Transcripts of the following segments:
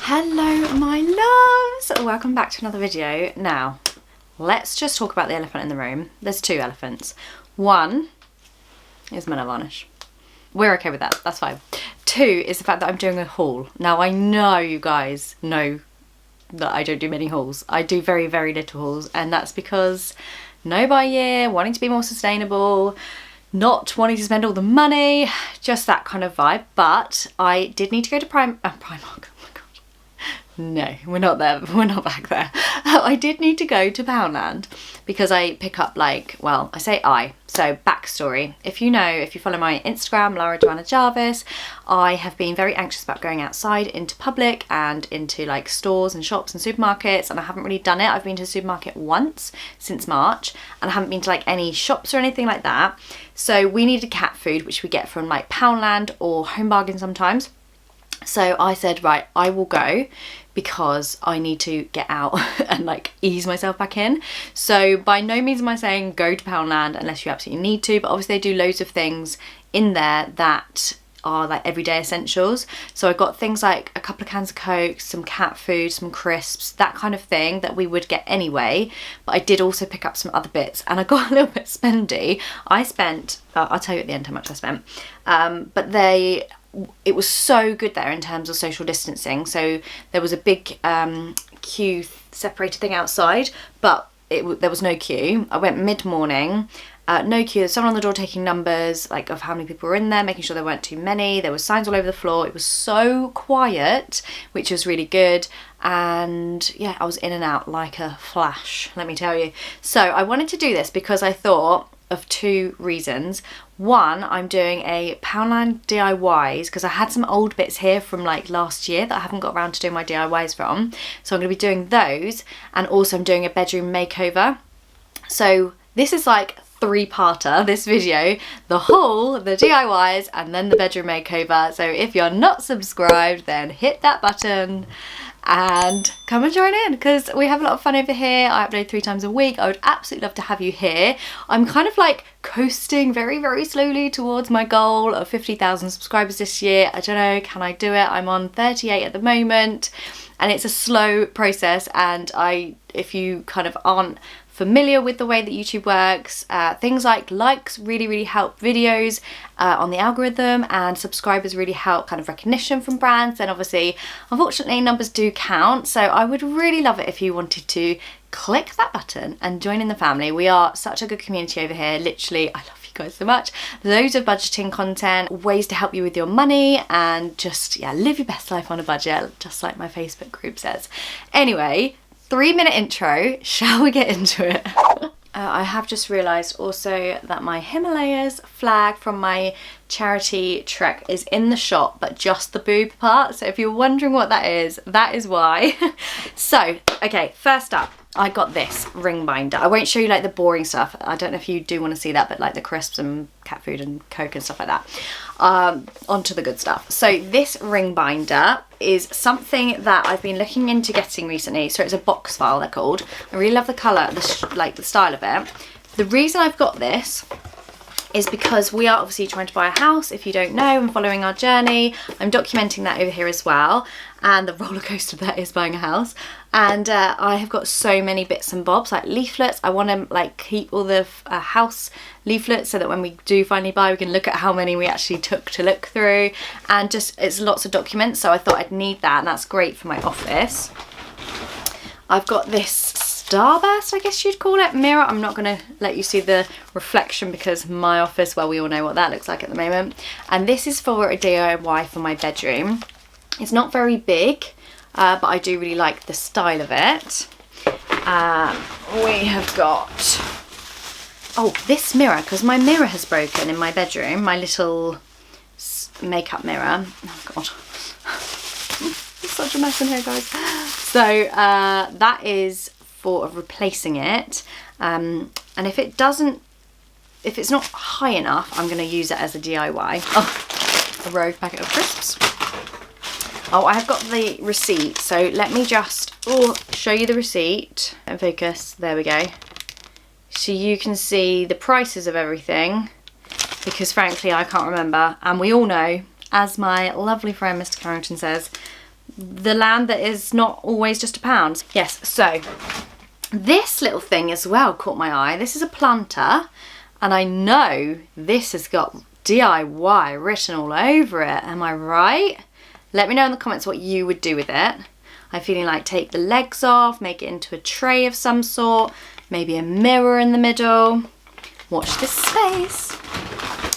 Hello my loves, welcome back to another video. Now let's just talk about the elephant in the room. There's two elephants. One is my nail varnish. We're okay with that, that's fine. Two is the fact that I'm doing a haul. Now I know you guys know that I don't do many hauls. I do very little hauls, and that's because no buy year, wanting to be more sustainable, not wanting to spend all the money, just that kind of vibe. But I did need to go to Primark. No, we're not there, we're not back there. I did need to go to Poundland because I pick up so backstory. If you follow my Instagram, Joanna Jarvis, I have been very anxious about going outside into public and into like stores and shops and supermarkets, and I haven't really done it. I've been to a supermarket once since March, and I haven't been to like any shops or anything like that. So we needed cat food, which we get from like Poundland or Home Bargain sometimes. So I said, right, I will go because I need to get out and like ease myself back in. So by no means am I saying go to Poundland unless you absolutely need to, but obviously they do loads of things in there that are like everyday essentials. So I got things like a couple of cans of Coke, some cat food, some crisps, that kind of thing that we would get anyway. But I did also pick up some other bits, and I got a little bit spendy. I spent, I'll tell you at the end how much I spent, but it was so good there in terms of social distancing. So there was a big queue separated thing outside, but there was no queue. I went mid-morning, no queue. There's someone on the door taking numbers like of how many people were in there, making sure there weren't too many. There were signs all over the floor. It was so quiet, which was really good. And yeah, I was in and out like a flash, let me tell you. So I wanted to do this because I thought of two reasons. One, I'm doing a Poundland DIYs because I had some old bits here from like last year that I haven't got around to doing my DIYs from. So I'm going to be doing those, and also I'm doing a bedroom makeover. So this is like three-parter, this video: the haul, the DIYs, and then the bedroom makeover. So if you're not subscribed, then hit that button and come and join in because we have a lot of fun over here. I upload 3 times a week. I would absolutely love to have you here. I'm kind of like coasting very slowly towards my goal of 50,000 subscribers this year. I don't know, can I do it? I'm on 38 at the moment, and it's a slow process. And if you kind of aren't familiar with the way that YouTube works, things like likes really help videos on the algorithm, and subscribers really help kind of recognition from brands. And obviously, unfortunately, numbers do count. So I would really love it if you wanted to click that button and join in the family. We are such a good community over here. Literally, I love you guys so much. Loads of budgeting content, ways to help you with your money, and just, yeah, live your best life on a budget, just like my Facebook group says. Anyway, 3-minute intro, shall we get into it? I have just realised also that my Himalayas flag from my charity trek is in the shop, but just the boob part. So if you're wondering what that is why. So, okay, first up, I got this ring binder. I won't show you like the boring stuff. I don't know if you do want to see that, but like the crisps and cat food and Coke and stuff like that. Onto the good stuff. So this ring binder is something that I've been looking into getting recently. So it's a box file, they're called. I really love the colour, the style of it. The reason I've got this is because we are obviously trying to buy a house. If you don't know and following our journey, I'm documenting that over here as well, and the roller coaster that is buying a house. And I have got so many bits and bobs, like leaflets. I want to like keep all the house leaflets so that when we do finally buy, we can look at how many we actually took to look through, and just it's lots of documents. So I thought I'd need that, and that's great for my office. I've got this starburst, I guess you'd call it, mirror. I'm not going to let you see the reflection because my office, well, we all know what that looks like at the moment. And this is for a DIY for my bedroom. It's not very big, but I do really like the style of it. We have got, this mirror, because my mirror has broken in my bedroom, my little makeup mirror. Oh God. It's such a mess in here, guys. So that is for replacing it, and if it's not high enough, I'm going to use it as a DIY. A rogue packet of crisps. I have got the receipt, so let me just show you the receipt and focus. There we go. So you can see the prices of everything, because frankly I can't remember, and we all know, as my lovely friend Mr. Carrington says, the land that is not always just a pound. Yes, so this little thing as well caught my eye. This is a planter, and I know this has got DIY written all over it. Am I right? Let me know in the comments what you would do with it. I'm feeling like take the legs off, make it into a tray of some sort, maybe a mirror in the middle. Watch this space.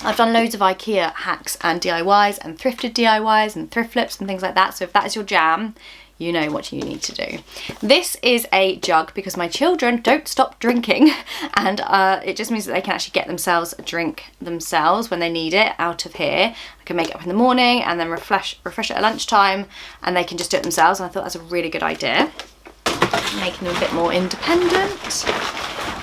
I've done loads of IKEA hacks and DIYs and thrifted DIYs and thrift flips and things like that. So if that is your jam, you know what you need to do. This is a jug because my children don't stop drinking, and it just means that they can actually get themselves a drink themselves when they need it out of here. I can make it up in the morning and then refresh it at lunchtime, and they can just do it themselves, and I thought that's a really good idea, making them a bit more independent.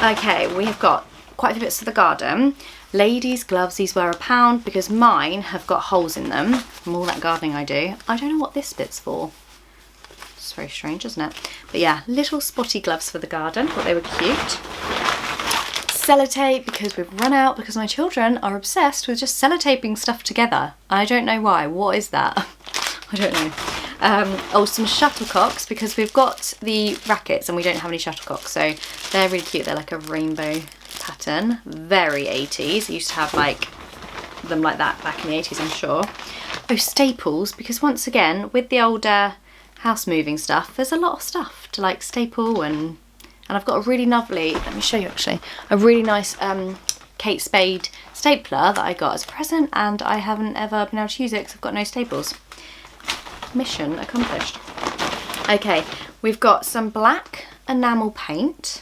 Okay, we've got quite a few bits for the garden. Ladies' gloves, these were £1 because mine have got holes in them from all that gardening I do. I don't know what this bit's for. It's very strange, isn't it? But yeah, little spotty gloves for the garden. Thought they were cute. Sellotape because we've run out, because my children are obsessed with just sellotaping stuff together. I don't know why. What is that? I don't know. Oh, some shuttlecocks because we've got the rackets and we don't have any shuttlecocks, so they're really cute. They're like a rainbow pattern, very 80s. I used to have like them like that back in the 80s, I'm sure. Oh, staples, because once again with the older house moving stuff, there's a lot of stuff to like staple, and I've got a really lovely, let me show you actually, a really nice Kate Spade stapler that I got as a present, and I haven't ever been able to use it because I've got no staples. Mission accomplished. Okay, we've got some black enamel paint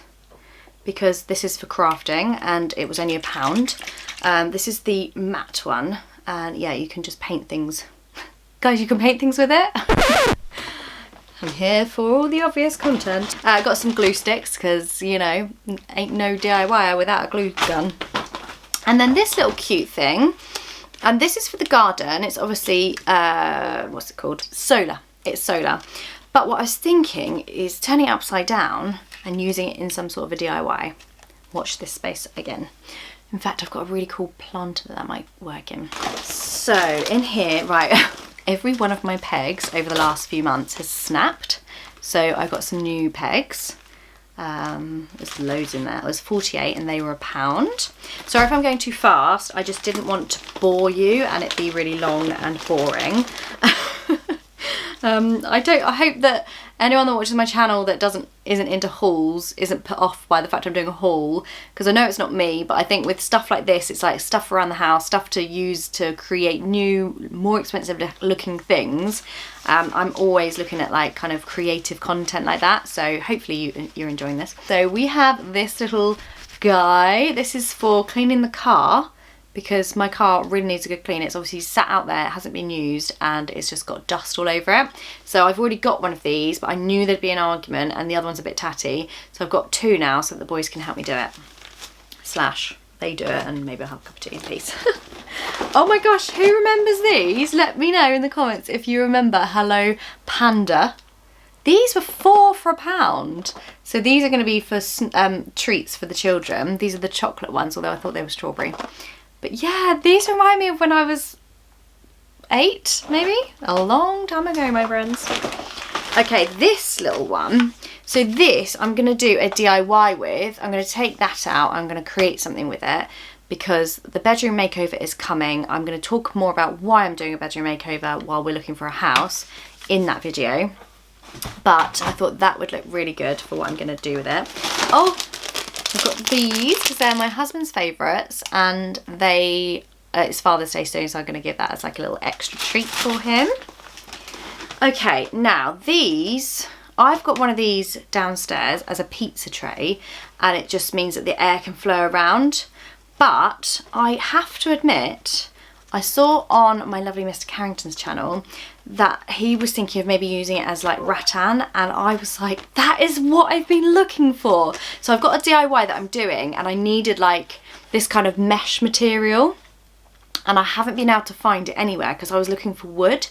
because this is for crafting and it was only £1. This is the matte one, and yeah, you can just paint things. Guys, you can paint things with it. I'm here for all the obvious content. I got some glue sticks because, you know, ain't no DIY without a glue gun. And then this little cute thing, and this is for the garden. It's obviously, what's it called? Solar. It's solar. But what I was thinking is turning it upside down and using it in some sort of a DIY. Watch this space again. In fact, I've got a really cool planter that might work in. So in here, right, every one of my pegs over the last few months has snapped. So I've got some new pegs. There's loads in there. It was 48 and they were £1. Sorry if I'm going too fast. I just didn't want to bore you and it be really long and boring. I hope that anyone that watches my channel that isn't into hauls isn't put off by the fact I'm doing a haul, because I know it's not me, but I think with stuff like this, it's like stuff around the house, stuff to use to create new, more expensive looking things. I'm always looking at like kind of creative content like that, so hopefully you're enjoying this. So we have this little guy. This is for cleaning the car, because my car really needs a good clean. It's obviously sat out there, it hasn't been used, and it's just got dust all over it. So I've already got one of these, but I knew there'd be an argument, and the other one's a bit tatty. So I've got two now so that the boys can help me do it. Slash, they do it, and maybe I'll have a cup of tea in peace. Oh my gosh, who remembers these? Let me know in the comments if you remember Hello Panda. These were 4 for £1. So these are going to be for treats for the children. These are the chocolate ones, although I thought they were strawberry. But yeah, these remind me of when I was 8, maybe? A long time ago, my friends. Okay, this little one. So this, I'm going to do a DIY with. I'm going to take that out. I'm going to create something with it because the bedroom makeover is coming. I'm going to talk more about why I'm doing a bedroom makeover while we're looking for a house in that video. But I thought that would look really good for what I'm going to do with it. Oh! I've got these because they're my husband's favourites, and it's Father's Day soon, so I'm going to give that as like a little extra treat for him. Okay, now these, I've got one of these downstairs as a pizza tray, and it just means that the air can flow around. But I have to admit, I saw on my lovely Mr. Carrington's channel that he was thinking of maybe using it as like rattan, and I was like, that is what I've been looking for. So I've got a DIY that I'm doing, and I needed like this kind of mesh material, and I haven't been able to find it anywhere because I was looking for wood,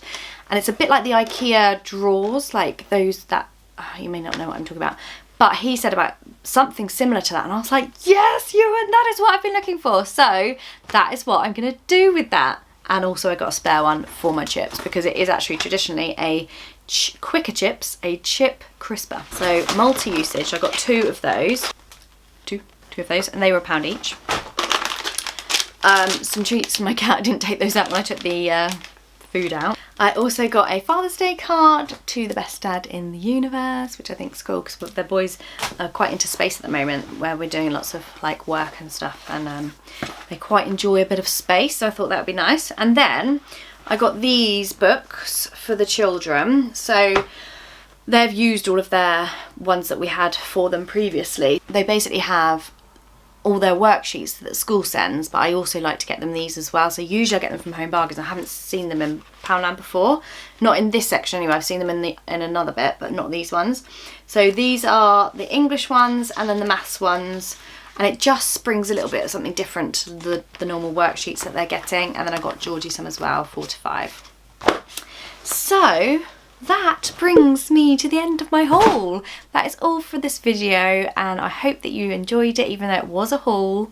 and it's a bit like the IKEA drawers, like those that, you may not know what I'm talking about, but he said about something similar to that, and I was like, yes, that is what I've been looking for. So that is what I'm going to do with that. And also I got a spare one for my chips because it is actually traditionally a quicker chips, a chip crisper. So multi-usage, I got two of those, and they were £1 each. Some treats for my cat. I didn't take those out when I took the food out. I also got a Father's Day card to the best dad in the universe, which I think is cool because the boys are quite into space at the moment, where we're doing lots of like work and stuff, and they quite enjoy a bit of space, so I thought that would be nice. And then I got these books for the children. So they've used all of their ones that we had for them previously. They basically have all their worksheets that school sends, but I also like to get them these as well. So usually I get them from Home Bargains. I haven't seen them in Poundland before, not in this section anyway. I've seen them in another bit, but not these ones. So these are the English ones and then the maths ones, and it just brings a little bit of something different to the normal worksheets that they're getting. And then I got Georgie some as well, 4 to 5. So that brings me to the end of my haul. That is all for this video, and I hope that you enjoyed it, even though it was a haul.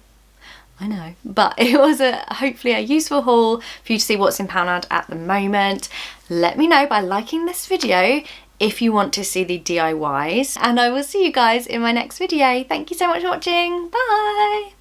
I know, but it was hopefully a useful haul for you to see what's in Poundland at the moment. Let me know by liking this video if you want to see the DIYs, and I will see you guys in my next video. Thank you so much for watching. Bye!